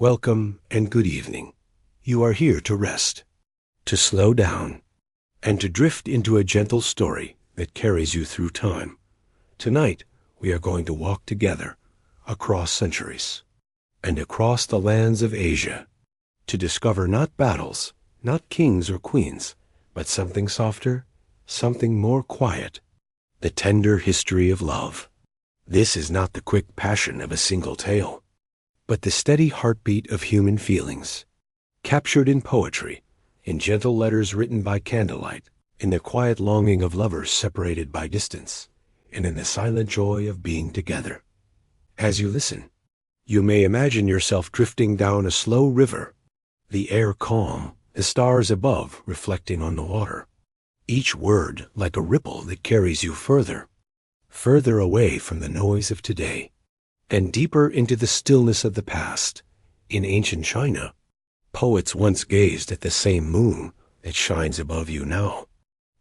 Welcome and good evening. You are here to rest, to slow down, and to drift into a gentle story that carries you through time. Tonight, we are going to walk together across centuries and across the lands of Asia to discover not battles, not kings or queens, but something softer, something more quiet, the tender history of love. This is not the quick passion of a single tale, but the steady heartbeat of human feelings, captured in poetry, in gentle letters written by candlelight, in the quiet longing of lovers separated by distance, and in the silent joy of being together. As you listen, you may imagine yourself drifting down a slow river, the air calm, the stars above reflecting on the water, each word like a ripple that carries you further, further away from the noise of today, and deeper into the stillness of the past. In ancient China, poets once gazed at the same moon that shines above you now,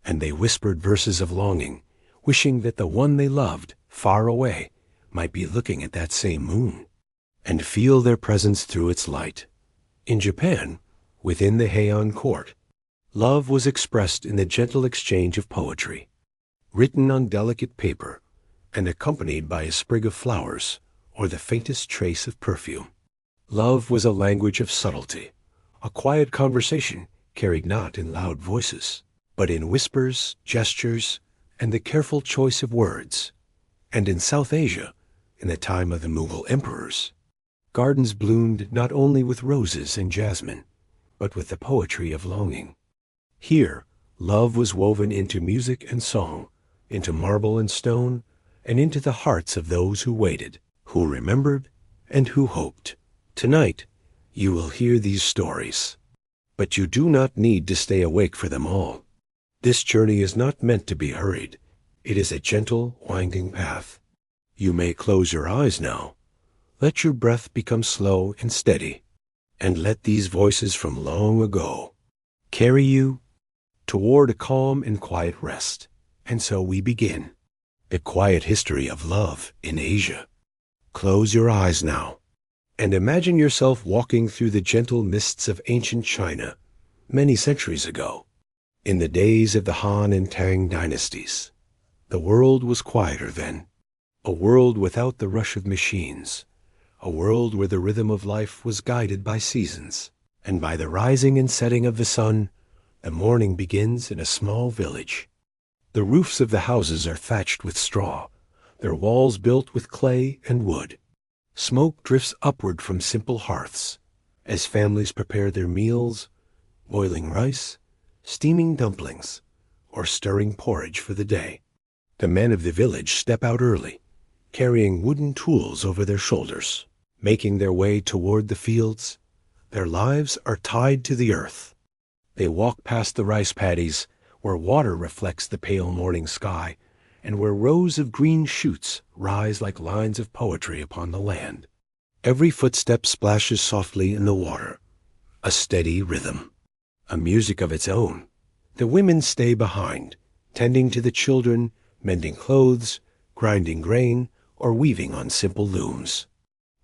and they whispered verses of longing, wishing that the one they loved, far away, might be looking at that same moon, and feel their presence through its light. In Japan, within the Heian court, love was expressed in the gentle exchange of poetry, written on delicate paper, and accompanied by a sprig of flowers, or the faintest trace of perfume. Love was a language of subtlety, a quiet conversation carried not in loud voices, but in whispers, gestures, and the careful choice of words. And in South Asia, in the time of the Mughal emperors, gardens bloomed not only with roses and jasmine, but with the poetry of longing. Here, love was woven into music and song, into marble and stone, and into the hearts of those who waited, who remembered, and who hoped. Tonight, you will hear these stories, but you do not need to stay awake for them all. This journey is not meant to be hurried. It is a gentle, winding path. You may close your eyes now. Let your breath become slow and steady, and let these voices from long ago carry you toward a calm and quiet rest. And so we begin the quiet history of love in Asia. Close your eyes now, and imagine yourself walking through the gentle mists of ancient China many centuries ago. In the days of the Han and Tang dynasties, the world was quieter then, a world without the rush of machines, a world where the rhythm of life was guided by seasons, and by the rising and setting of the sun, the morning begins in a small village. The roofs of the houses are thatched with straw, their walls built with clay and wood. Smoke drifts upward from simple hearths as families prepare their meals, boiling rice, steaming dumplings, or stirring porridge for the day. The men of the village step out early, carrying wooden tools over their shoulders, making their way toward the fields. Their lives are tied to the earth. They walk past the rice paddies, where water reflects the pale morning sky, and where rows of green shoots rise like lines of poetry upon the land. Every footstep splashes softly in the water, a steady rhythm, a music of its own. The women stay behind, tending to the children, mending clothes, grinding grain, or weaving on simple looms.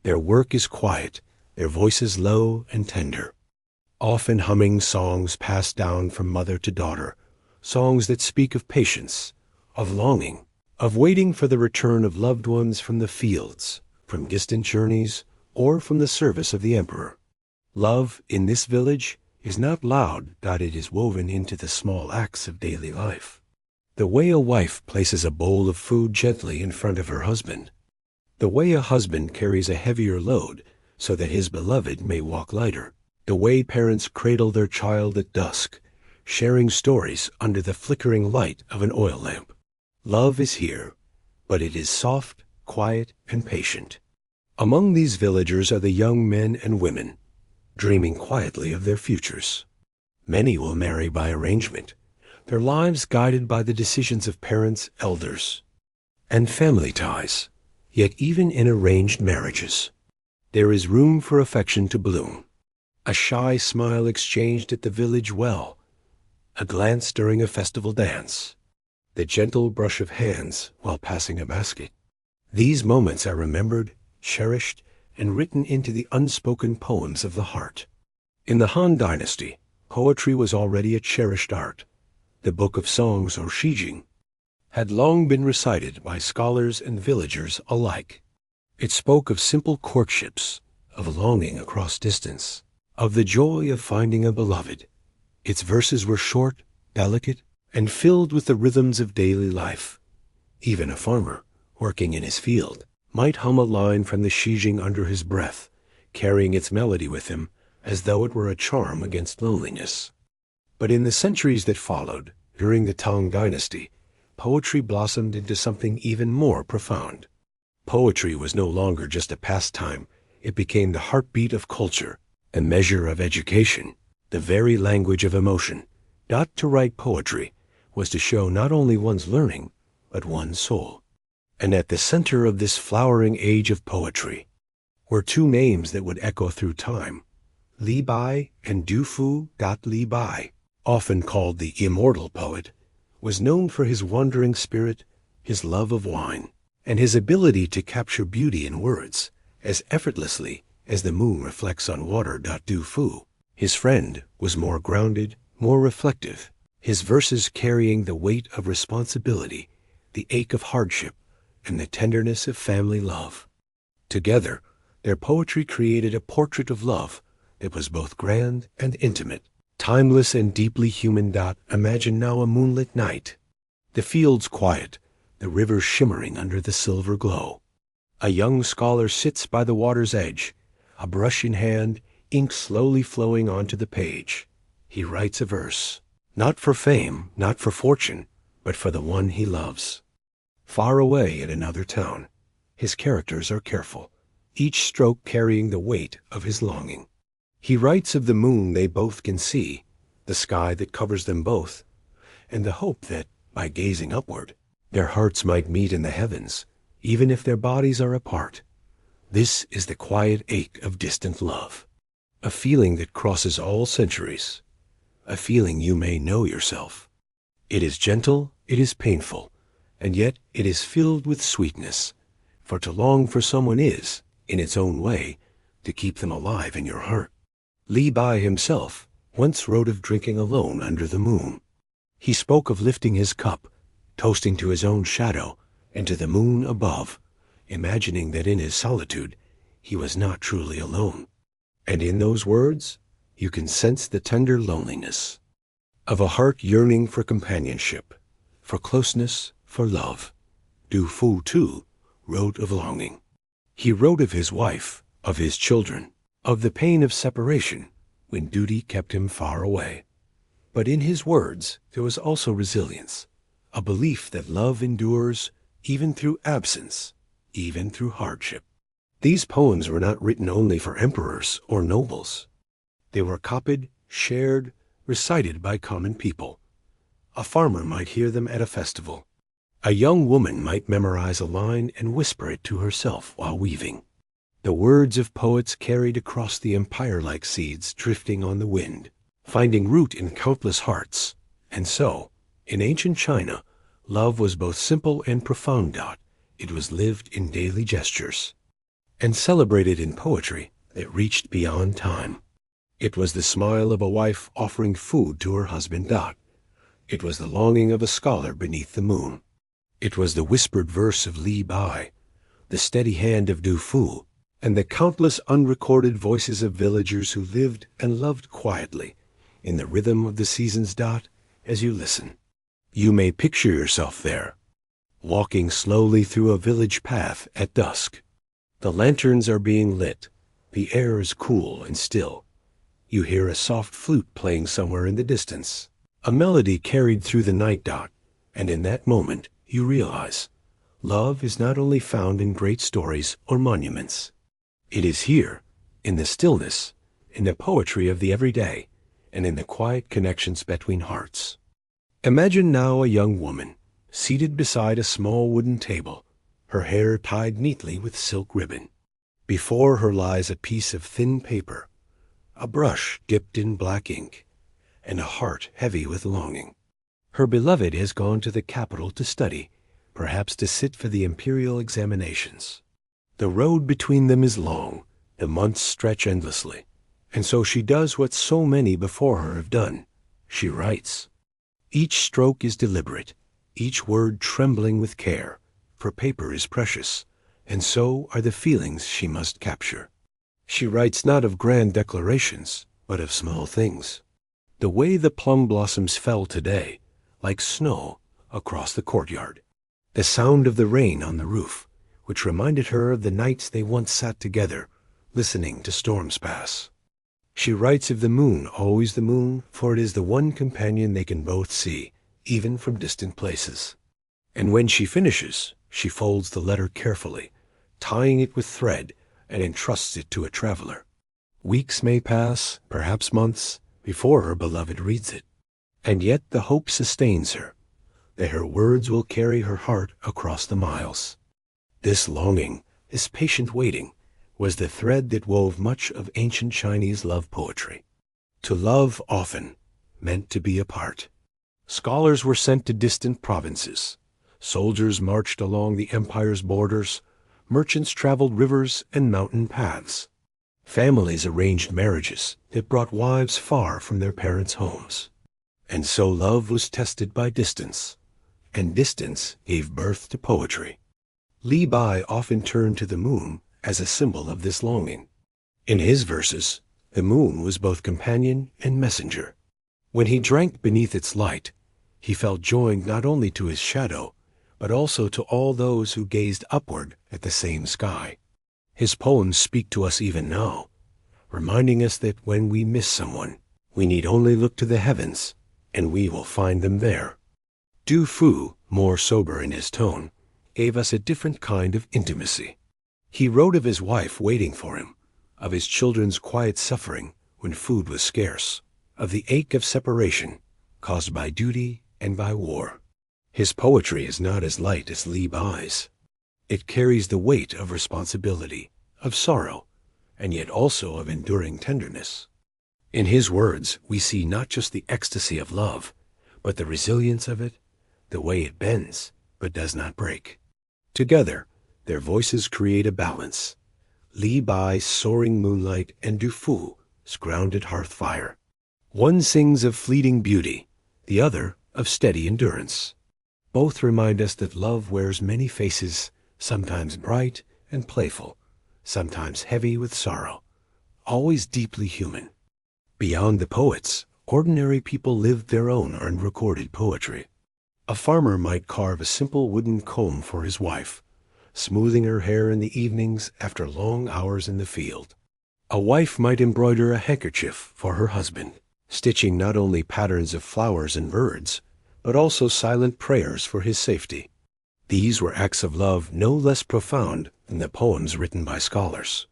Their work is quiet, their voices low and tender, often humming songs passed down from mother to daughter, songs that speak of patience, of longing, of waiting for the return of loved ones from the fields, from distant journeys, or from the service of the emperor. Love in this village is not loud, but it is woven into the small acts of daily life. The way a wife places a bowl of food gently in front of her husband, the way a husband carries a heavier load so that his beloved may walk lighter, the way parents cradle their child at dusk, sharing stories under the flickering light of an oil lamp. Love is here, but it is soft, quiet, and patient. Among these villagers are the young men and women, dreaming quietly of their futures. Many will marry by arrangement, their lives guided by the decisions of parents, elders, and family ties. Yet even in arranged marriages, there is room for affection to bloom. A shy smile exchanged at the village well, a glance during a festival dance, the gentle brush of hands while passing a basket. These moments are remembered, cherished, and written into the unspoken poems of the heart. In the Han Dynasty, poetry was already a cherished art. The Book of Songs, or Shijing, had long been recited by scholars and villagers alike. It spoke of simple courtships, of longing across distance, of the joy of finding a beloved. Its verses were short, delicate, and filled with the rhythms of daily life. Even a farmer, working in his field, might hum a line from the Shijing under his breath, carrying its melody with him as though it were a charm against loneliness. But in the centuries that followed, during the Tang Dynasty, poetry blossomed into something even more profound. Poetry was no longer just a pastime. It became the heartbeat of culture, a measure of education, the very language of emotion. To write poetry was to show not only one's learning, but one's soul. And at the center of this flowering age of poetry were two names that would echo through time: Li Bai and Du Fu. Li Bai, often called the immortal poet, was known for his wandering spirit, his love of wine, and his ability to capture beauty in words as effortlessly as the moon reflects on water. Du Fu, his friend, was more grounded, more reflective, his verses carrying the weight of responsibility, the ache of hardship, and the tenderness of family love. Together, their poetry created a portrait of love that was both grand and intimate, timeless and deeply human. Imagine now a moonlit night, the fields quiet, the river shimmering under the silver glow. A young scholar sits by the water's edge, a brush in hand, ink slowly flowing onto the page. He writes a verse, not for fame, not for fortune, but for the one he loves. Far away in another town, his characters are careful, each stroke carrying the weight of his longing. He writes of the moon they both can see, the sky that covers them both, and the hope that, by gazing upward, their hearts might meet in the heavens, even if their bodies are apart. This is the quiet ache of distant love, a feeling that crosses all centuries, a feeling you may know yourself. It is gentle, it is painful, and yet it is filled with sweetness, for to long for someone is, in its own way, to keep them alive in your heart. Li Bai himself once wrote of drinking alone under the moon. He spoke of lifting his cup, toasting to his own shadow and to the moon above, imagining that in his solitude he was not truly alone. And in those words, you can sense the tender loneliness of a heart yearning for companionship, for closeness, for love. Du Fu, too, wrote of longing. He wrote of his wife, of his children, of the pain of separation when duty kept him far away. But in his words there was also resilience, a belief that love endures even through absence, even through hardship. These poems were not written only for emperors or nobles. They were copied, shared, recited by common people. A farmer might hear them at a festival. A young woman might memorize a line and whisper it to herself while weaving. The words of poets carried across the empire like seeds drifting on the wind, finding root in countless hearts. And so, in ancient China, love was both simple and profound. It was lived in daily gestures and celebrated in poetry that reached beyond time. It was the smile of a wife offering food to her husband. It was the longing of a scholar beneath the moon. It was the whispered verse of Li Bai, the steady hand of Du Fu, and the countless unrecorded voices of villagers who lived and loved quietly in the rhythm of the seasons. As you listen, you may picture yourself there, walking slowly through a village path at dusk. The lanterns are being lit, the air is cool and still. You hear a soft flute playing somewhere in the distance, a melody carried through the night. And in that moment, you realize love is not only found in great stories or monuments. It is here, in the stillness, in the poetry of the everyday, and in the quiet connections between hearts. Imagine now a young woman, seated beside a small wooden table, her hair tied neatly with silk ribbon. Before her lies a piece of thin paper, a brush dipped in black ink, and a heart heavy with longing. Her beloved has gone to the capital to study, perhaps to sit for the imperial examinations. The road between them is long, the months stretch endlessly, and so she does what so many before her have done. She writes. Each stroke is deliberate, each word trembling with care, for paper is precious, and so are the feelings she must capture. She writes not of grand declarations, but of small things. The way the plum blossoms fell today, like snow, across the courtyard. The sound of the rain on the roof, which reminded her of the nights they once sat together, listening to storms pass. She writes of the moon, always the moon, for it is the one companion they can both see, even from distant places. And when she finishes, she folds the letter carefully, tying it with thread, and entrusts it to a traveler. Weeks may pass, perhaps months, before her beloved reads it. And yet the hope sustains her, that her words will carry her heart across the miles. This longing, this patient waiting, was the thread that wove much of ancient Chinese love poetry. To love often meant to be apart. Scholars were sent to distant provinces. Soldiers marched along the empire's borders. Merchants traveled rivers and mountain paths. Families arranged marriages that brought wives far from their parents' homes. And so love was tested by distance, and distance gave birth to poetry. Li Bai often turned to the moon as a symbol of this longing. In his verses, the moon was both companion and messenger. When he drank beneath its light, he felt joined not only to his shadow, but also to all those who gazed upward at the same sky. His poems speak to us even now, reminding us that when we miss someone, we need only look to the heavens, and we will find them there. Du Fu, more sober in his tone, gave us a different kind of intimacy. He wrote of his wife waiting for him, of his children's quiet suffering when food was scarce, of the ache of separation caused by duty and by war. His poetry is not as light as Li Bai's. It carries the weight of responsibility, of sorrow, and yet also of enduring tenderness. In his words, we see not just the ecstasy of love, but the resilience of it, the way it bends but does not break. Together, their voices create a balance. Li Bai's soaring moonlight and Du Fu's grounded hearth fire. One sings of fleeting beauty, the other of steady endurance. Both remind us that love wears many faces, sometimes bright and playful, sometimes heavy with sorrow, always deeply human. Beyond the poets, ordinary people lived their own unrecorded poetry. A farmer might carve a simple wooden comb for his wife, smoothing her hair in the evenings after long hours in the field. A wife might embroider a handkerchief for her husband, stitching not only patterns of flowers and birds, but also silent prayers for his safety. These were acts of love no less profound than the poems written by scholars.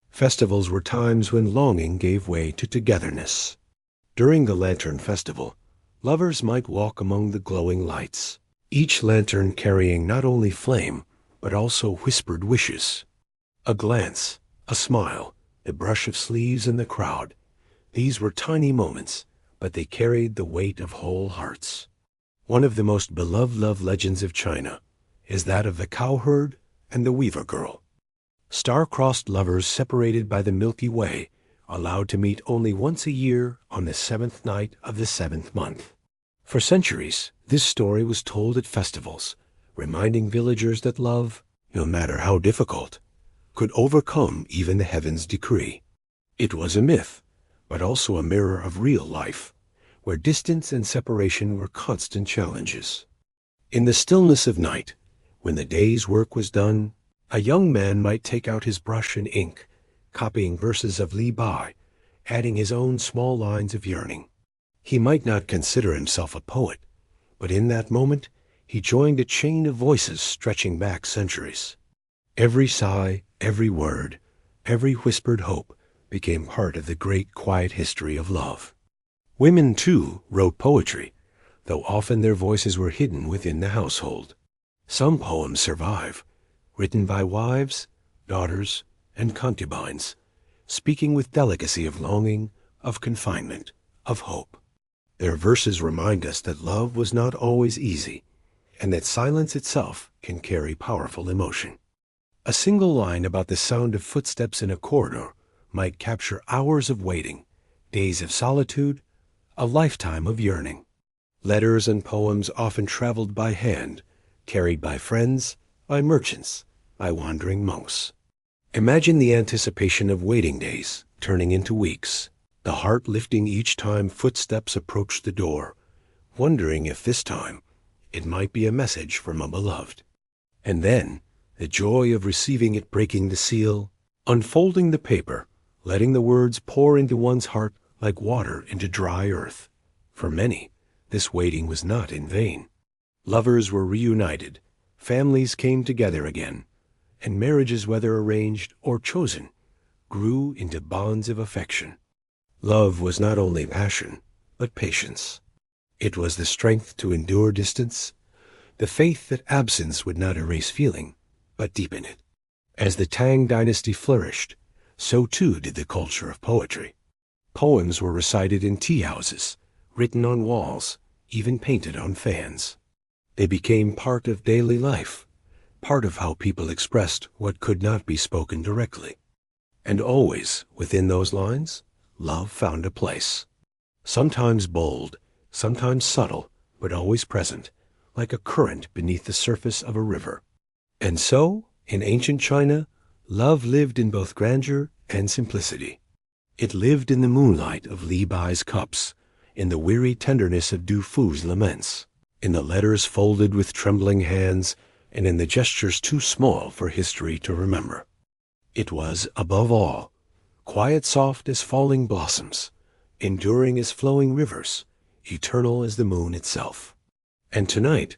Festivals were times when longing gave way to togetherness. During the Lantern Festival, lovers might walk among the glowing lights, each lantern carrying not only flame, but also whispered wishes. A glance, a smile, a brush of sleeves in the crowd. These were tiny moments, but they carried the weight of whole hearts. One of the most beloved love legends of China is that of the cowherd and the weaver girl. Star-crossed lovers separated by the Milky Way, allowed to meet only once a year on the 7th night of the 7th month. For centuries, this story was told at festivals, reminding villagers that love, no matter how difficult, could overcome even the heavens' decree. It was a myth, but also a mirror of real life, where distance and separation were constant challenges. In the stillness of night, when the day's work was done, a young man might take out his brush and ink, copying verses of Li Bai, adding his own small lines of yearning. He might not consider himself a poet, but in that moment, he joined a chain of voices stretching back centuries. Every sigh, every word, every whispered hope became part of the great quiet history of love. Women, too, wrote poetry, though often their voices were hidden within the household. Some poems survive, written by wives, daughters, and concubines, speaking with delicacy of longing, of confinement, of hope. Their verses remind us that love was not always easy, and that silence itself can carry powerful emotion. A single line about the sound of footsteps in a corridor might capture hours of waiting, days of solitude, a lifetime of yearning. Letters and poems often traveled by hand, carried by friends, by merchants, by wandering monks. Imagine the anticipation of waiting days turning into weeks, the heart lifting each time footsteps approached the door, wondering if this time it might be a message from a beloved. And then the joy of receiving it, breaking the seal, unfolding the paper, letting the words pour into one's heart like water into dry earth. For many, this waiting was not in vain. Lovers were reunited, families came together again, and marriages, whether arranged or chosen, grew into bonds of affection. Love was not only passion, but patience. It was the strength to endure distance, the faith that absence would not erase feeling, but deepen it. As the Tang dynasty flourished, so too did the culture of poetry. Poems were recited in tea-houses, written on walls, even painted on fans. They became part of daily life, part of how people expressed what could not be spoken directly. And always, within those lines, love found a place. Sometimes bold, sometimes subtle, but always present, like a current beneath the surface of a river. And so, in ancient China, love lived in both grandeur and simplicity. It lived in the moonlight of Li Bai's cups, in the weary tenderness of Du Fu's laments, in the letters folded with trembling hands, and in the gestures too small for history to remember. It was, above all, quiet, soft as falling blossoms, enduring as flowing rivers, eternal as the moon itself. And tonight,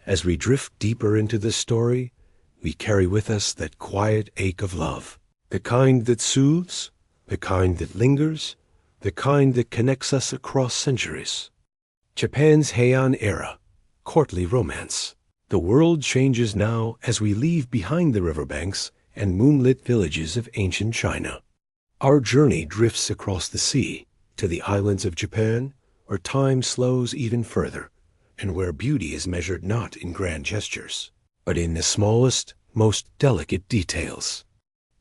as we drift deeper into this story, we carry with us that quiet ache of love, the kind that soothes, the kind that lingers, the kind that connects us across centuries. Japan's Heian era, courtly romance. The world changes now as we leave behind the riverbanks and moonlit villages of ancient China. Our journey drifts across the sea to the islands of Japan, where time slows even further, and where beauty is measured not in grand gestures, but in the smallest, most delicate details.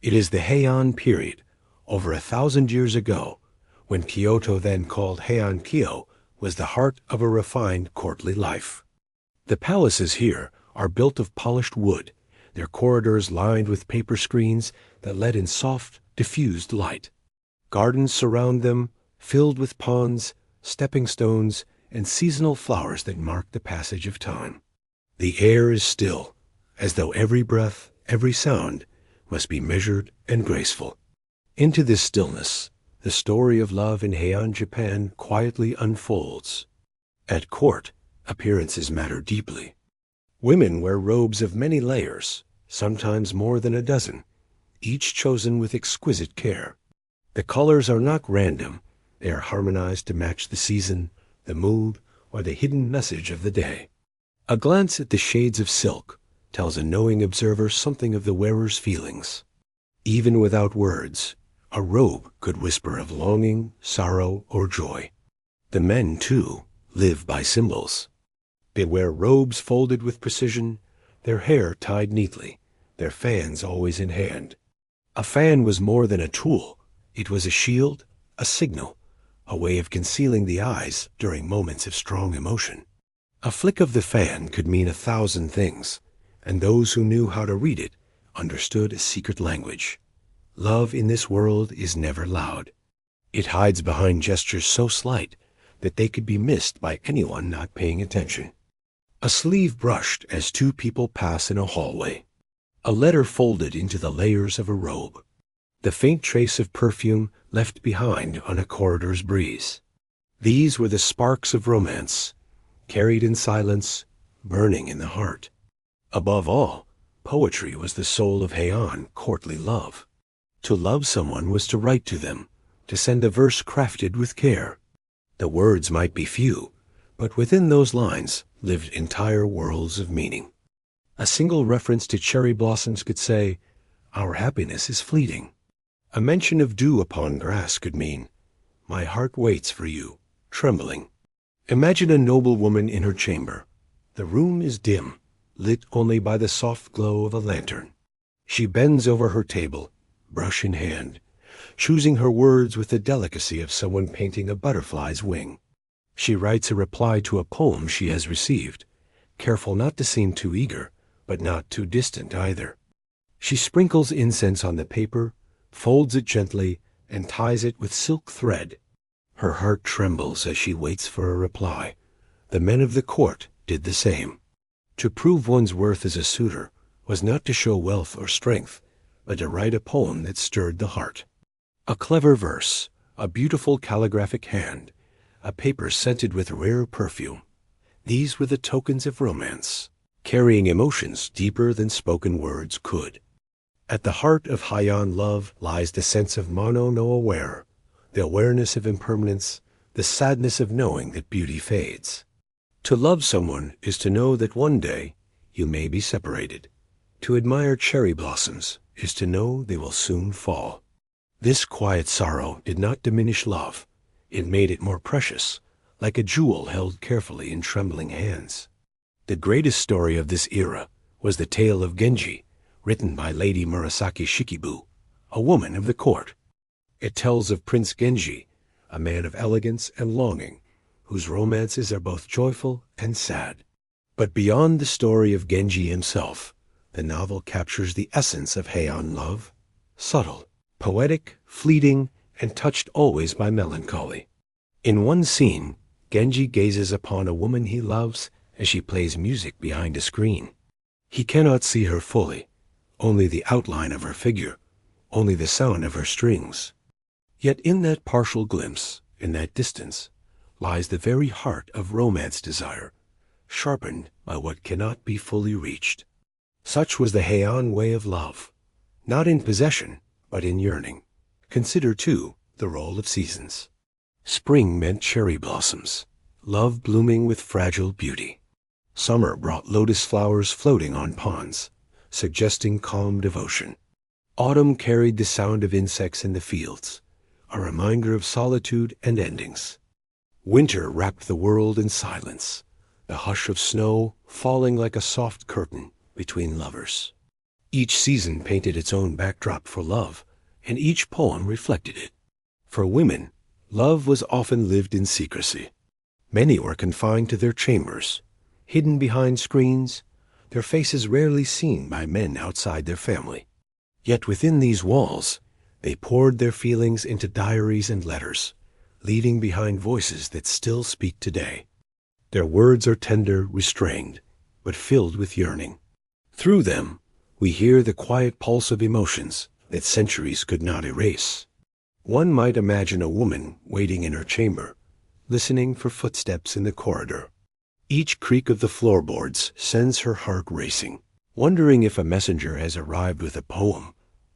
It is the Heian period, over 1,000 years ago, when Kyoto, then called Heian-kyo, was the heart of a refined courtly life. The palaces here are built of polished wood, their corridors lined with paper screens that let in soft, diffused light. Gardens surround them, filled with ponds, stepping stones, and seasonal flowers that mark the passage of time. The air is still, as though every breath, every sound, must be measured and graceful. Into this stillness, the story of love in Heian, Japan quietly unfolds. At court, appearances matter deeply. Women wear robes of many layers, sometimes more than a dozen, each chosen with exquisite care. The colors are not random. They are harmonized to match the season, the mood, or the hidden message of the day. A glance at the shades of silk tells a knowing observer something of the wearer's feelings. Even without words, a robe could whisper of longing, sorrow, or joy. The men, too, live by symbols. They wear robes folded with precision, their hair tied neatly, their fans always in hand. A fan was more than a tool. It was a shield, a signal, a way of concealing the eyes during moments of strong emotion. A flick of the fan could mean 1,000 things, and those who knew how to read it understood a secret language. Love in this world is never loud. It hides behind gestures so slight that they could be missed by anyone not paying attention. A sleeve brushed as two people pass in a hallway. A letter folded into the layers of a robe. The faint trace of perfume left behind on a corridor's breeze. These were the sparks of romance, carried in silence, burning in the heart. Above all, poetry was the soul of Heian courtly love. To love someone was to write to them, to send a verse crafted with care. The words might be few, but within those lines lived entire worlds of meaning. A single reference to cherry blossoms could say, "Our happiness is fleeting." A mention of dew upon grass could mean, "My heart waits for you, trembling." Imagine a noble woman in her chamber. The room is dim, lit only by the soft glow of a lantern. She bends over her table, brush in hand, choosing her words with the delicacy of someone painting a butterfly's wing. She writes a reply to a poem she has received, careful not to seem too eager, but not too distant either. She sprinkles incense on the paper, folds it gently, and ties it with silk thread. Her heart trembles as she waits for a reply. The men of the court did the same. To prove one's worth as a suitor was not to show wealth or strength, but to write a poem that stirred the heart. A clever verse, a beautiful calligraphic hand, a paper scented with rare perfume. These were the tokens of romance, carrying emotions deeper than spoken words could. At the heart of Heian love lies the sense of mono no aware, the awareness of impermanence, the sadness of knowing that beauty fades. To love someone is to know that one day you may be separated. To admire cherry blossoms is to know they will soon fall. This quiet sorrow did not diminish love. It made it more precious, like a jewel held carefully in trembling hands. The greatest story of this era was the tale of Genji, written by Lady Murasaki Shikibu, a woman of the court. It tells of Prince Genji, a man of elegance and longing, whose romances are both joyful and sad. But beyond the story of Genji himself, the novel captures the essence of Heian love, subtle, poetic, fleeting, and touched always by melancholy. In one scene, Genji gazes upon a woman he loves as she plays music behind a screen. He cannot see her fully, only the outline of her figure, only the sound of her strings. Yet in that partial glimpse, in that distance, lies the very heart of romance desire, sharpened by what cannot be fully reached. Such was the Heian way of love, not in possession, but in yearning. Consider, too, the role of seasons. Spring meant cherry blossoms, love blooming with fragile beauty. Summer brought lotus flowers floating on ponds, suggesting calm devotion. Autumn carried the sound of insects in the fields, a reminder of solitude and endings. Winter wrapped the world in silence, the hush of snow falling like a soft curtain between lovers. Each season painted its own backdrop for love, and each poem reflected it. For women, love was often lived in secrecy. Many were confined to their chambers, hidden behind screens, their faces rarely seen by men outside their family. Yet within these walls, they poured their feelings into diaries and letters, leaving behind voices that still speak today. Their words are tender, restrained, but filled with yearning. Through them, we hear the quiet pulse of emotions that centuries could not erase. One might imagine a woman waiting in her chamber, listening for footsteps in the corridor. Each creak of the floorboards sends her heart racing, wondering if a messenger has arrived with a poem,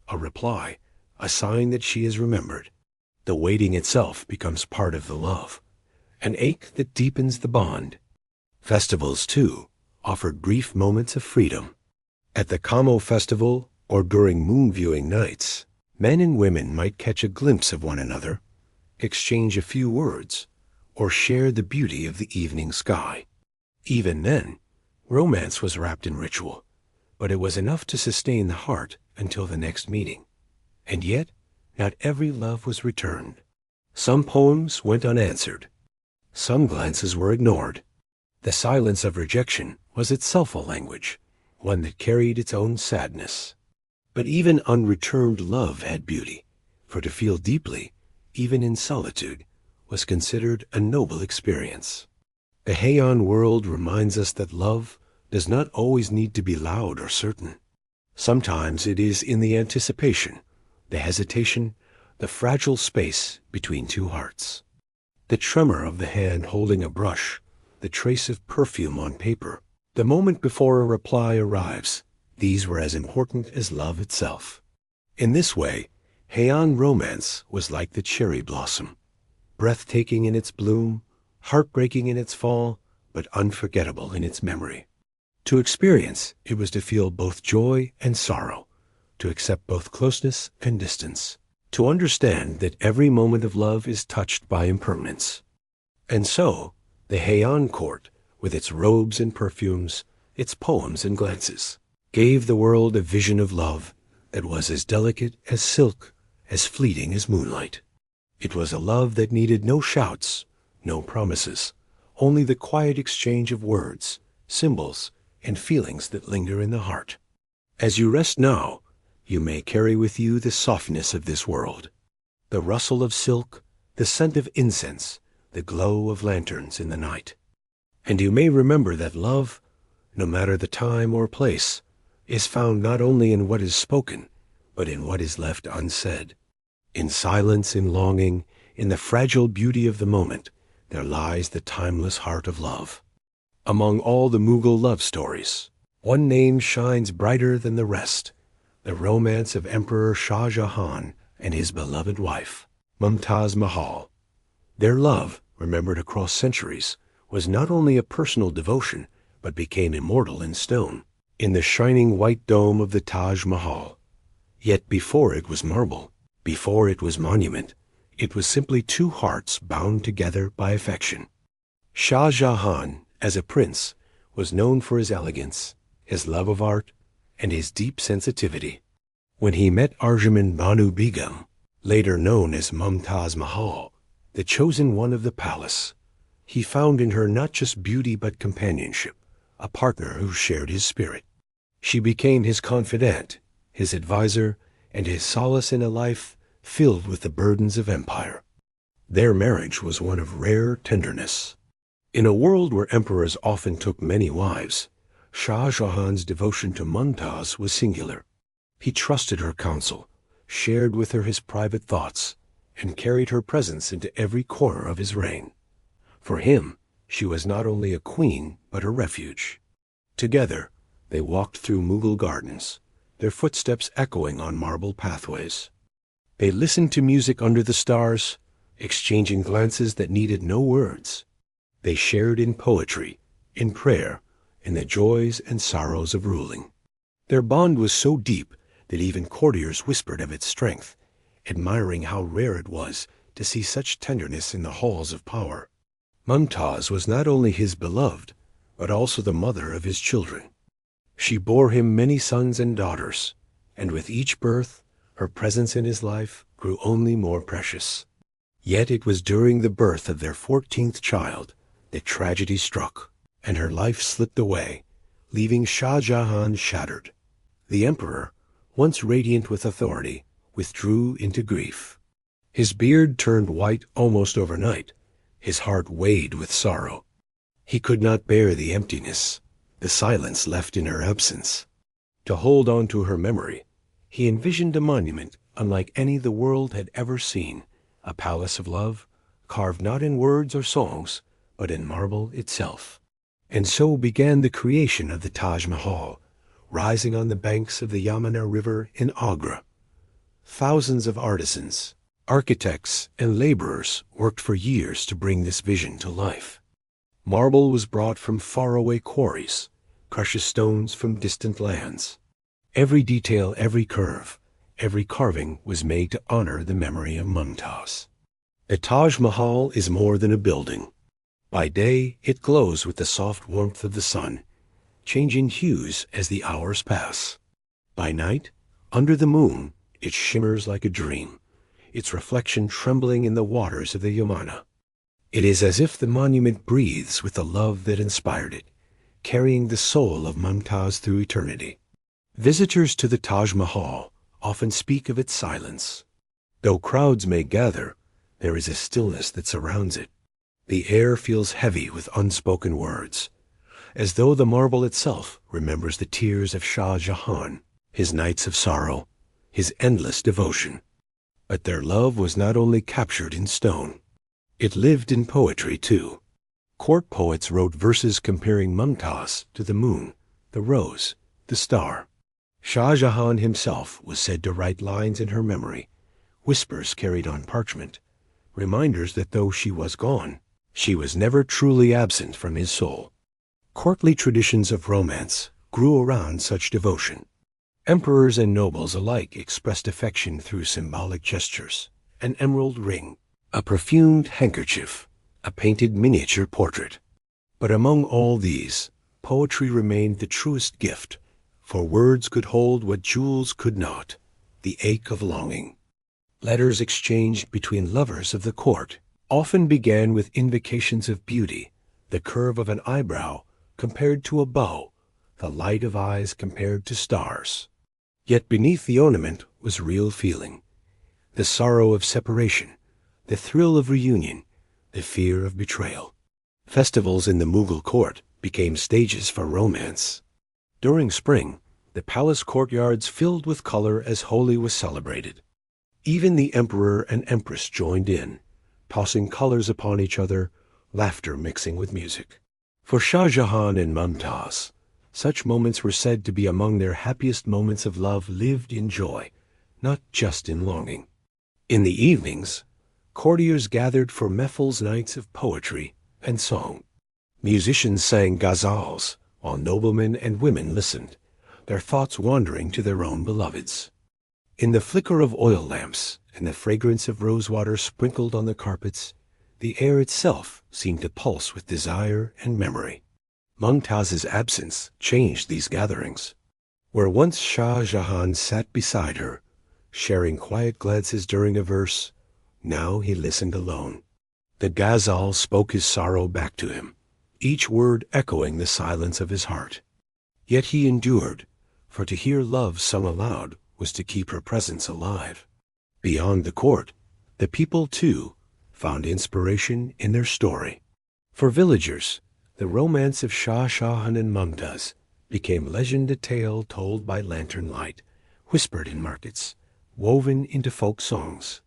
a reply, a sign that she is remembered. The waiting itself becomes part of the love, an ache that deepens the bond. Festivals, too, offered brief moments of freedom. At the Kamo festival, or during moon-viewing nights, men and women might catch a glimpse of one another, exchange a few words, or share the beauty of the evening sky. Even then, romance was wrapped in ritual, but it was enough to sustain the heart until the next meeting. And yet, not every love was returned. Some poems went unanswered. Some glances were ignored. The silence of rejection was itself a language, one that carried its own sadness. But even unreturned love had beauty, for to feel deeply, even in solitude, was considered a noble experience. The Heian world reminds us that love does not always need to be loud or certain. Sometimes it is in the anticipation, the hesitation, the fragile space between two hearts. The tremor of the hand holding a brush, the trace of perfume on paper, the moment before a reply arrives, these were as important as love itself. In this way, Heian romance was like the cherry blossom, breathtaking in its bloom, heartbreaking in its fall, but unforgettable in its memory. To experience, it was to feel both joy and sorrow, to accept both closeness and distance, to understand that every moment of love is touched by impermanence. And so, the Heian court, with its robes and perfumes, its poems and glances, gave the world a vision of love that was as delicate as silk, as fleeting as moonlight. It was a love that needed no shouts, no promises, only the quiet exchange of words, symbols, and feelings that linger in the heart. As you rest now, you may carry with you the softness of this world, the rustle of silk, the scent of incense, the glow of lanterns in the night. And you may remember that love, no matter the time or place, is found not only in what is spoken, but in what is left unsaid. In silence, in longing, in the fragile beauty of the moment, there lies the timeless heart of love. Among all the Mughal love stories, one name shines brighter than the rest, the romance of Emperor Shah Jahan and his beloved wife, Mumtaz Mahal. Their love, remembered across centuries, was not only a personal devotion, but became immortal in stone, in the shining white dome of the Taj Mahal. Yet before it was marble, before it was monument, it was simply two hearts bound together by affection. Shah Jahan, as a prince, was known for his elegance, his love of art, and his deep sensitivity. When he met Arjuman Banu Begum, later known as Mumtaz Mahal, the chosen one of the palace, he found in her not just beauty but companionship, a partner who shared his spirit. She became his confidant, his advisor, and his solace in a life filled with the burdens of empire. Their marriage was one of rare tenderness. In a world where emperors often took many wives, Shah Jahan's devotion to Mumtaz was singular. He trusted her counsel, shared with her his private thoughts, and carried her presence into every corner of his reign. For him, she was not only a queen, but a refuge. Together, they walked through Mughal gardens, their footsteps echoing on marble pathways. They listened to music under the stars, exchanging glances that needed no words. They shared in poetry, in prayer, in the joys and sorrows of ruling. Their bond was so deep that even courtiers whispered of its strength, admiring how rare it was to see such tenderness in the halls of power. Mumtaz was not only his beloved, but also the mother of his children. She bore him many sons and daughters, and with each birth, her presence in his life grew only more precious. Yet it was during the birth of their 14th child that tragedy struck, and her life slipped away, leaving Shah Jahan shattered. The emperor, once radiant with authority, withdrew into grief. His beard turned white almost overnight. His heart weighed with sorrow. He could not bear the emptiness, the silence left in her absence. To hold on to her memory, he envisioned a monument unlike any the world had ever seen, a palace of love, carved not in words or songs, but in marble itself. And so began the creation of the Taj Mahal, rising on the banks of the Yamuna River in Agra. Thousands of artisans, architects, and laborers worked for years to bring this vision to life. Marble was brought from faraway quarries, precious stones from distant lands. Every detail, every curve, every carving was made to honor the memory of Mumtaz. The Taj Mahal is more than a building. By day, it glows with the soft warmth of the sun, changing hues as the hours pass. By night, under the moon, it shimmers like a dream, its reflection trembling in the waters of the Yamuna. It is as if the monument breathes with the love that inspired it, carrying the soul of Mumtaz through eternity. Visitors to the Taj Mahal often speak of its silence. Though crowds may gather, there is a stillness that surrounds it. The air feels heavy with unspoken words, as though the marble itself remembers the tears of Shah Jahan, his nights of sorrow, his endless devotion. But their love was not only captured in stone. It lived in poetry, too. Court poets wrote verses comparing Mumtaz to the moon, the rose, the star. Shah Jahan himself was said to write lines in her memory, whispers carried on parchment, reminders that though she was gone, she was never truly absent from his soul. Courtly traditions of romance grew around such devotion. Emperors and nobles alike expressed affection through symbolic gestures, an emerald ring, a perfumed handkerchief, a painted miniature portrait. But among all these, poetry remained the truest gift, for words could hold what jewels could not, the ache of longing. Letters exchanged between lovers of the court often began with invocations of beauty, the curve of an eyebrow compared to a bow, the light of eyes compared to stars. Yet beneath the ornament was real feeling, the sorrow of separation, the thrill of reunion, the fear of betrayal. Festivals in the Mughal court became stages for romance. During spring, the palace courtyards filled with color as Holi was celebrated. Even the emperor and empress joined in, tossing colors upon each other, laughter mixing with music. For Shah Jahan and Mumtaz, such moments were said to be among their happiest moments of love lived in joy, not just in longing. In the evenings, courtiers gathered for mehfils nights of poetry and song. Musicians sang ghazals, while noblemen and women listened, their thoughts wandering to their own beloveds. In the flicker of oil lamps and the fragrance of rosewater sprinkled on the carpets, the air itself seemed to pulse with desire and memory. Mumtaz's absence changed these gatherings. Where once Shah Jahan sat beside her, sharing quiet glances during a verse, now he listened alone. The ghazal spoke his sorrow back to him, each word echoing the silence of his heart. Yet he endured, for to hear love sung aloud was to keep her presence alive. Beyond the court, the people, too, found inspiration in their story. For villagers, the romance of Shah Jahan and Mumtaz became legend, a tale told by lantern light, whispered in markets, woven into folk songs.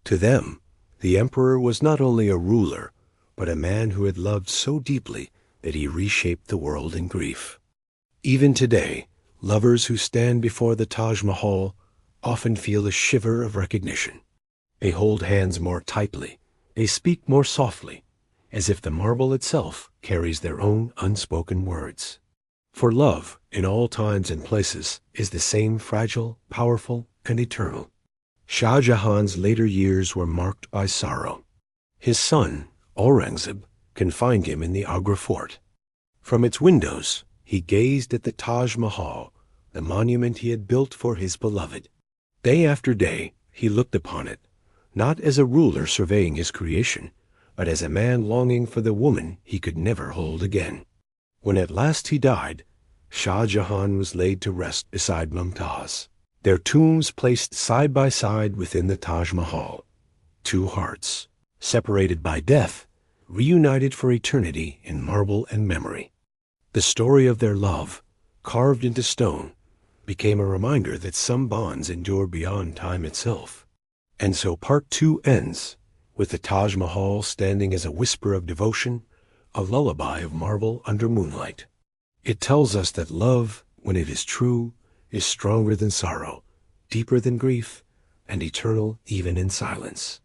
To them, the emperor was not only a ruler, but a man who had loved so deeply that he reshaped the world in grief. Even today, lovers who stand before the Taj Mahal often feel a shiver of recognition. They hold hands more tightly, they speak more softly, as if the marble itself carries their own unspoken words. For love, in all times and places, is the same fragile, powerful, and eternal. Shah Jahan's later years were marked by sorrow. His son, Aurangzeb, confined him in the Agra fort. From its windows, he gazed at the Taj Mahal, the monument he had built for his beloved. Day after day, he looked upon it, not as a ruler surveying his creation, but as a man longing for the woman he could never hold again. When at last he died, Shah Jahan was laid to rest beside Mumtaz, their tombs placed side by side within the Taj Mahal. Two hearts, separated by death, reunited for eternity in marble and memory. The story of their love, carved into stone, became a reminder that some bonds endure beyond time itself. And so part 2 ends, with the Taj Mahal standing as a whisper of devotion, a lullaby of marble under moonlight. It tells us that love, when it is true, is stronger than sorrow, deeper than grief, and eternal even in silence.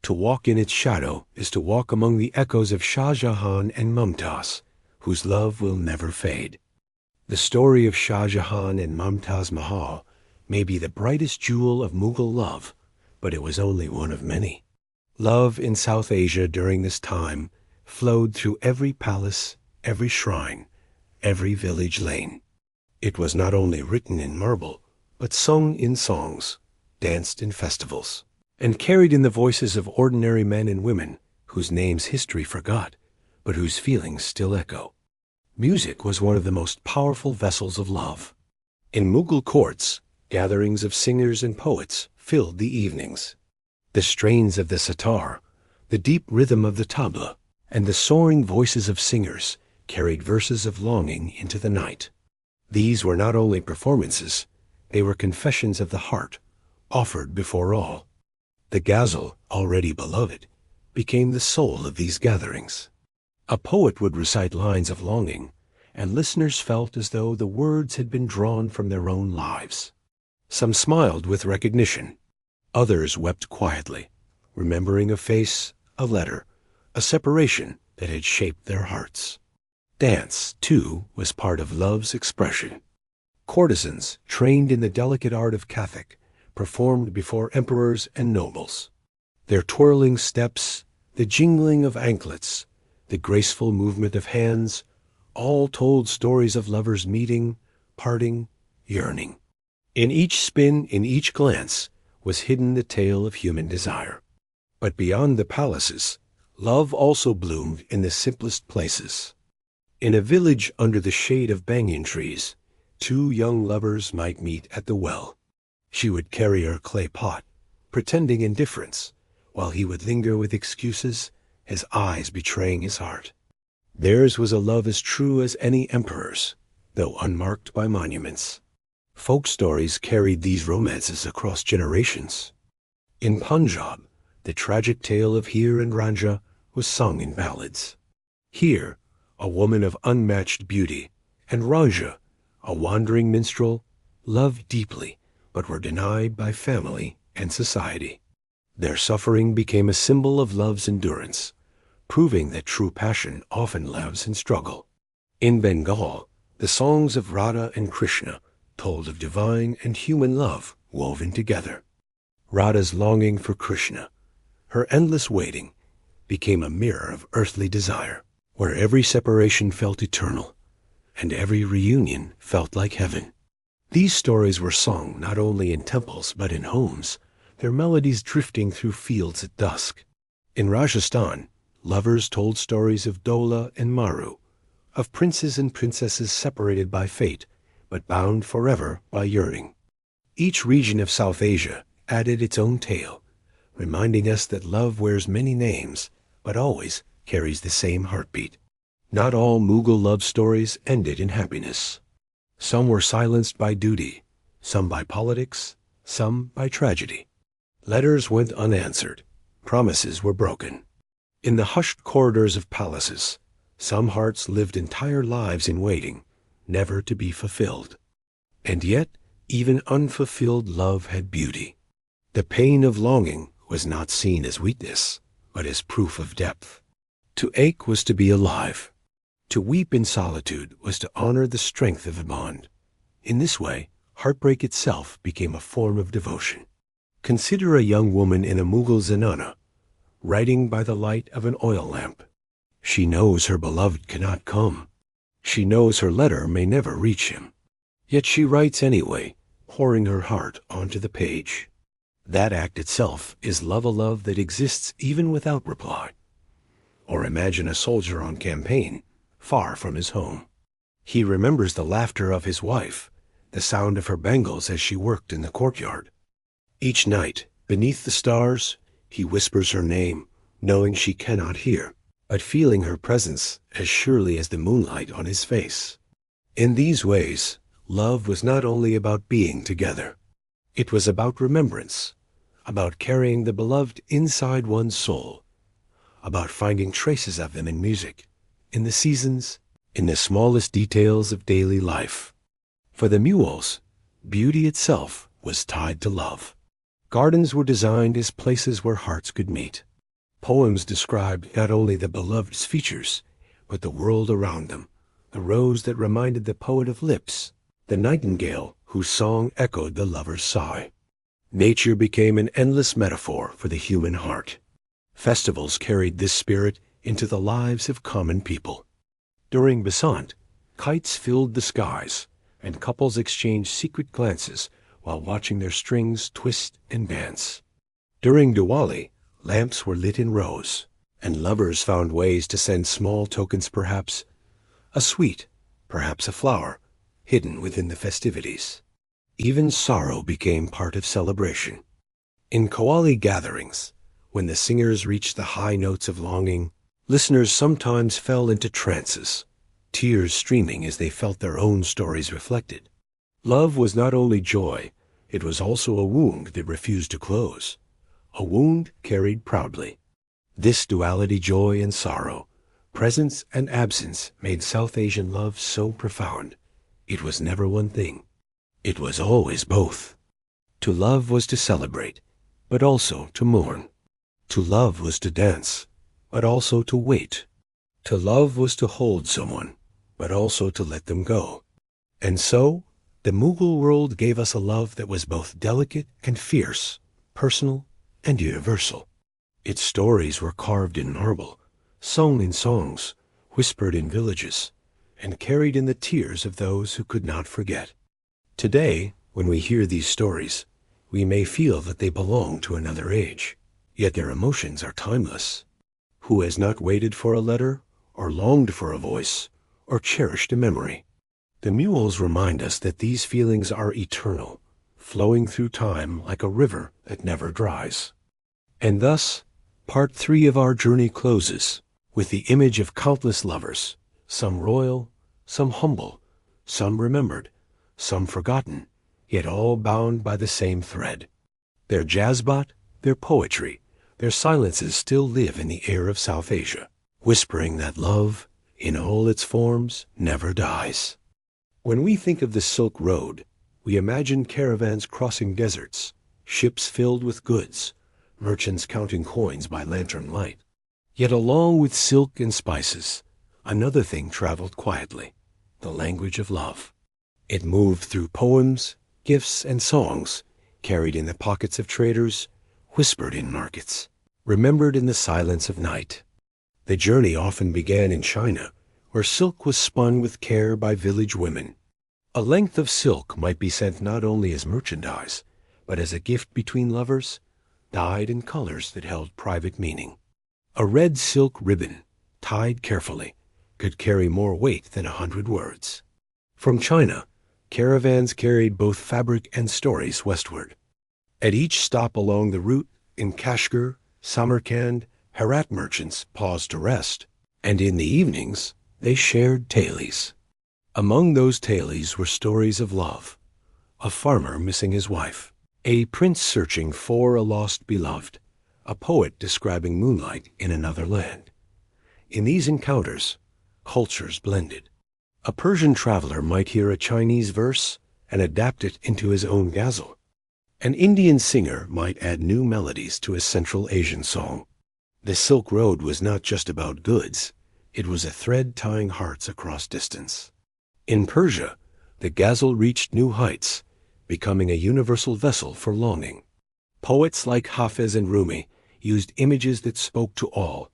To walk in its shadow is to walk among the echoes of Shah Jahan and Mumtaz, whose love will never fade. The story of Shah Jahan and Mumtaz Mahal may be the brightest jewel of Mughal love, but it was only one of many. Love in South Asia during this time flowed through every palace, every shrine, every village lane. It was not only written in marble, but sung in songs, danced in festivals, and carried in the voices of ordinary men and women whose names history forgot, but whose feelings still echo. Music was one of the most powerful vessels of love. In Mughal courts, gatherings of singers and poets filled the evenings. The strains of the sitar, the deep rhythm of the tabla, and the soaring voices of singers carried verses of longing into the night. These were not only performances, they were confessions of the heart, offered before all. The ghazal, already beloved, became the soul of these gatherings. A poet would recite lines of longing, and listeners felt as though the words had been drawn from their own lives. Some smiled with recognition. Others wept quietly, remembering a face, a letter, a separation that had shaped their hearts. Dance, too, was part of love's expression. Courtesans, trained in the delicate art of Kathak, performed before emperors and nobles. Their twirling steps, the jingling of anklets, the graceful movement of hands, all told stories of lovers meeting, parting, yearning. In each spin, in each glance, was hidden the tale of human desire. But beyond the palaces, love also bloomed in the simplest places. In a village under the shade of banyan trees, two young lovers might meet at the well. She would carry her clay pot, pretending indifference, while he would linger with excuses, his eyes betraying his heart. Theirs was a love as true as any emperor's, though unmarked by monuments. Folk stories carried these romances across generations. In Punjab, the tragic tale of Heer and Ranjha was sung in ballads. Here, a woman of unmatched beauty, and Ranjha, a wandering minstrel, loved deeply, but were denied by family and society. Their suffering became a symbol of love's endurance, proving that true passion often lives in struggle. In Bengal, the songs of Radha and Krishna told of divine and human love woven together. Radha's longing for Krishna, her endless waiting, became a mirror of earthly desire, where every separation felt eternal, and every reunion felt like heaven. These stories were sung not only in temples but in homes, their melodies drifting through fields at dusk. In Rajasthan, lovers told stories of Dola and Maru, of princes and princesses separated by fate, but bound forever by yearning. Each region of South Asia added its own tale, reminding us that love wears many names, but always carries the same heartbeat. Not all Mughal love stories ended in happiness. Some were silenced by duty, some by politics, some by tragedy. Letters went unanswered, promises were broken. In the hushed corridors of palaces, some hearts lived entire lives in waiting, never to be fulfilled. And yet, even unfulfilled love had beauty. The pain of longing was not seen as weakness, but as proof of depth. To ache was to be alive. To weep in solitude was to honor the strength of a bond. In this way, heartbreak itself became a form of devotion. Consider a young woman in a Mughal zenana, writing by the light of an oil lamp. She knows her beloved cannot come. She knows her letter may never reach him. Yet she writes anyway, pouring her heart onto the page. That act itself is love, a love that exists even without reply. Or imagine a soldier on campaign, far from his home. He remembers the laughter of his wife, the sound of her bangles as she worked in the courtyard. Each night, beneath the stars, he whispers her name, knowing she cannot hear, but feeling her presence as surely as the moonlight on his face. In these ways, love was not only about being together. It was about remembrance, about carrying the beloved inside one's soul, about finding traces of them in music, in the seasons, in the smallest details of daily life. For the Mughals, beauty itself was tied to love. Gardens were designed as places where hearts could meet. Poems described not only the beloved's features, but the world around them, the rose that reminded the poet of lips, the nightingale whose song echoed the lover's sigh. Nature became an endless metaphor for the human heart. Festivals carried this spirit into the lives of common people. During Basant, kites filled the skies, and couples exchanged secret glances while watching their strings twist and dance. During Diwali, lamps were lit in rows, and lovers found ways to send small tokens, perhaps a sweet, perhaps a flower, hidden within the festivities. Even sorrow became part of celebration. In Qawwali gatherings, when the singers reached the high notes of longing, listeners sometimes fell into trances, tears streaming as they felt their own stories reflected. Love was not only joy, it was also a wound that refused to close, a wound carried proudly. This duality, joy and sorrow, presence and absence, made South Asian love so profound. It was never one thing. It was always both. To love was to celebrate, but also to mourn. To love was to dance, but also to wait. To love was to hold someone, but also to let them go. And so, the Mughal world gave us a love that was both delicate and fierce, personal and universal. Its stories were carved in marble, sung in songs, whispered in villages, and carried in the tears of those who could not forget. Today, When we hear these stories, we may feel that they belong to another age, yet their emotions are timeless. Who has not waited for a letter, or longed for a voice, or cherished a memory? The mules remind us that these feelings are eternal, flowing through time like a river that never dries. And thus, part 3 of our journey closes with the image of countless lovers, some royal, some humble, some remembered, some forgotten, yet all bound by the same thread. Their jazbat, their poetry, their silences still live in the air of South Asia, whispering that love, in all its forms, never dies. When we think of the Silk Road, we imagine caravans crossing deserts, ships filled with goods, merchants counting coins by lantern light. Yet along with silk and spices, another thing traveled quietly, the language of love. It moved through poems, gifts, and songs, carried in the pockets of traders, whispered in markets, remembered in the silence of night. The journey often began in China, where silk was spun with care by village women. A length of silk might be sent not only as merchandise, but as a gift between lovers, dyed in colors that held private meaning. A red silk ribbon, tied carefully, could carry more weight than 100 words. From China, caravans carried both fabric and stories westward. At each stop along the route, in Kashgar, Samarkand, Herat merchants paused to rest, and in the evenings they shared tales. Among those tales were stories of love, a farmer missing his wife, a prince searching for a lost beloved, a poet describing moonlight in another land. In these encounters, cultures blended. A Persian traveler might hear a Chinese verse and adapt it into his own ghazal. An Indian singer might add new melodies to a Central Asian song. The Silk Road was not just about goods, it was a thread tying hearts across distance. In Persia, the ghazal reached new heights, becoming a universal vessel for longing. Poets like Hafiz and Rumi used images that spoke to all: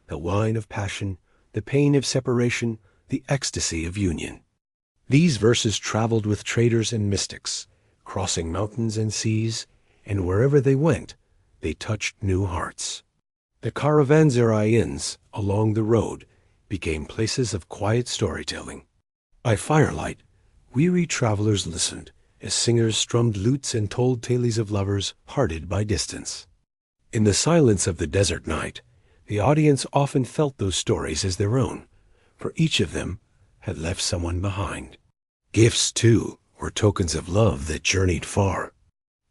the wine of passion, the pain of separation, the ecstasy of union. These verses traveled with traders and mystics, crossing mountains and seas, and wherever they went, they touched new hearts. The caravanserais along the road became places of quiet storytelling. By firelight, weary travelers listened as singers strummed lutes and told tales of lovers parted by distance. In the silence of the desert night, the audience often felt those stories as their own, for each of them had left someone behind. Gifts, too, were tokens of love that journeyed far.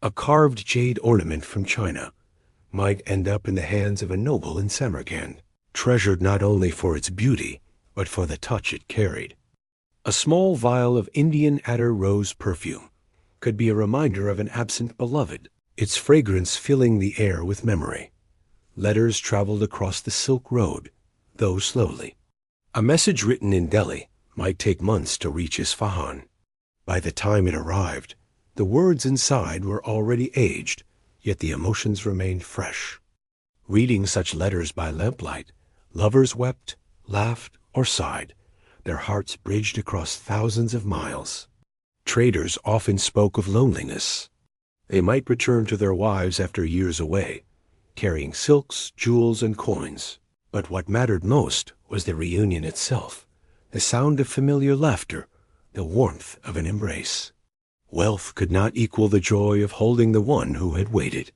A carved jade ornament from China might end up in the hands of a noble in Samarkand, treasured not only for its beauty, but for the touch it carried. A small vial of Indian attar rose perfume could be a reminder of an absent beloved, its fragrance filling the air with memory. Letters traveled across the Silk Road, though slowly. A message written in Delhi might take months to reach Isfahan. By the time it arrived, the words inside were already aged, yet the emotions remained fresh. Reading such letters by lamplight, lovers wept, laughed, or sighed, their hearts bridged across thousands of miles. Traders often spoke of loneliness. They might return to their wives after years away, carrying silks, jewels, and coins. But what mattered most was the reunion itself, the sound of familiar laughter, the warmth of an embrace. Wealth could not equal the joy of holding the one who had waited.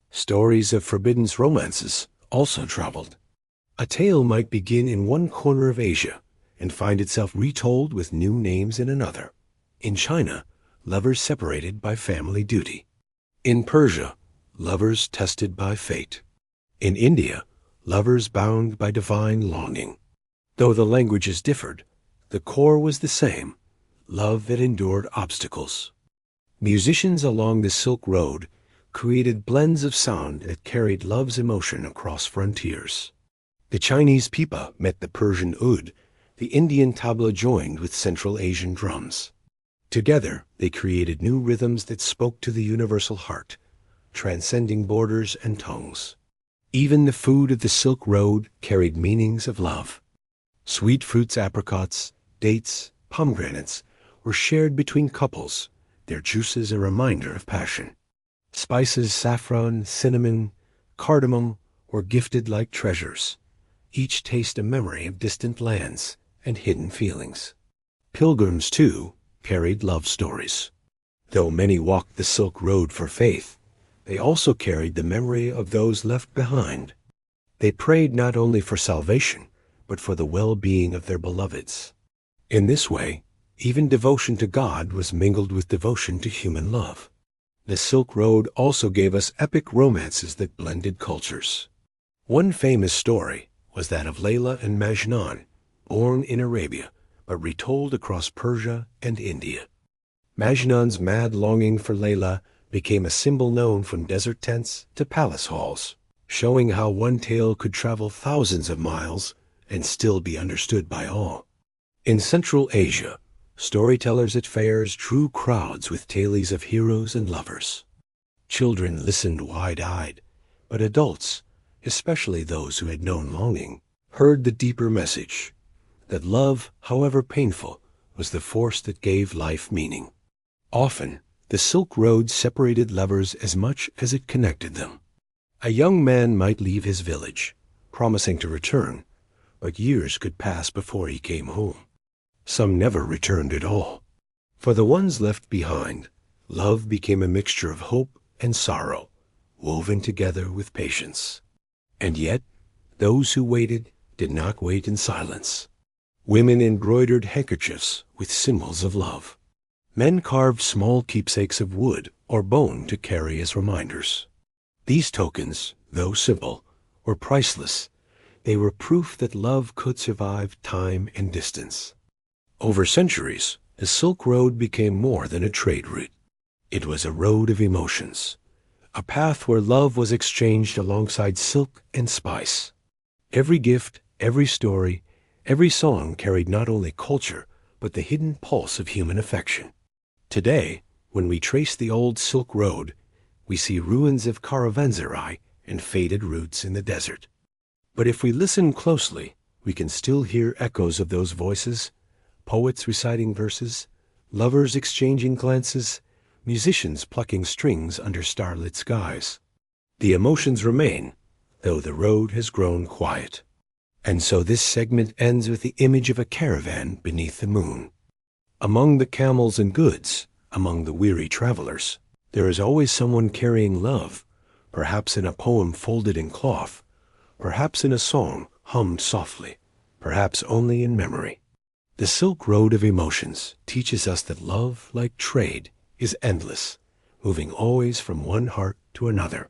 Stories of forbidden romances also traveled. A tale might begin in one corner of Asia and find itself retold with new names in another. In China, lovers separated by family duty. In Persia, lovers tested by fate. In India, lovers bound by divine longing. Though the languages differed, the core was the same: love that endured obstacles. Musicians along the Silk Road created blends of sound that carried love's emotion across frontiers. The Chinese pipa met the Persian oud, the Indian tabla joined with Central Asian drums. Together, they created new rhythms that spoke to the universal heart, transcending borders and tongues. Even the food of the Silk Road carried meanings of love. Sweet fruits, apricots, dates, pomegranates were shared between couples, their juices a reminder of passion. Spices, saffron, cinnamon, cardamom were gifted like treasures, each taste a memory of distant lands and hidden feelings. Pilgrims, too, carried love stories. Though many walked the Silk Road for faith, they also carried the memory of those left behind. They prayed not only for salvation, but for the well-being of their beloveds. In this way, even devotion to God was mingled with devotion to human love. The Silk Road also gave us epic romances that blended cultures. One famous story was that of Layla and Majnun, born in Arabia, but retold across Persia and India. Majnun's mad longing for Layla became a symbol known from desert tents to palace halls, showing how one tale could travel thousands of miles and still be understood by all. In Central Asia, storytellers at fairs drew crowds with tales of heroes and lovers. Children listened wide-eyed, but adults, especially those who had known longing, heard the deeper message that love, however painful, was the force that gave life meaning. Often, the Silk Road separated lovers as much as it connected them. A young man might leave his village, promising to return, but years could pass before he came home. Some never returned at all. For the ones left behind, love became a mixture of hope and sorrow, woven together with patience. And yet, those who waited did not wait in silence. Women embroidered handkerchiefs with symbols of love. Men carved small keepsakes of wood or bone to carry as reminders. These tokens, though simple, were priceless. They were proof that love could survive time and distance. Over centuries, the Silk Road became more than a trade route. It was a road of emotions, a path where love was exchanged alongside silk and spice. Every gift, every story, every song carried not only culture, but the hidden pulse of human affection. Today, when we trace the old Silk Road, we see ruins of caravanserai and faded routes in the desert. But if we listen closely, we can still hear echoes of those voices, poets reciting verses, lovers exchanging glances, musicians plucking strings under starlit skies. The emotions remain, though the road has grown quiet. And so this segment ends with the image of a caravan beneath the moon. Among the camels and goods, among the weary travelers, there is always someone carrying love, perhaps in a poem folded in cloth, perhaps in a song hummed softly, perhaps only in memory. The Silk Road of emotions teaches us that love, like trade, is endless, moving always from one heart to another.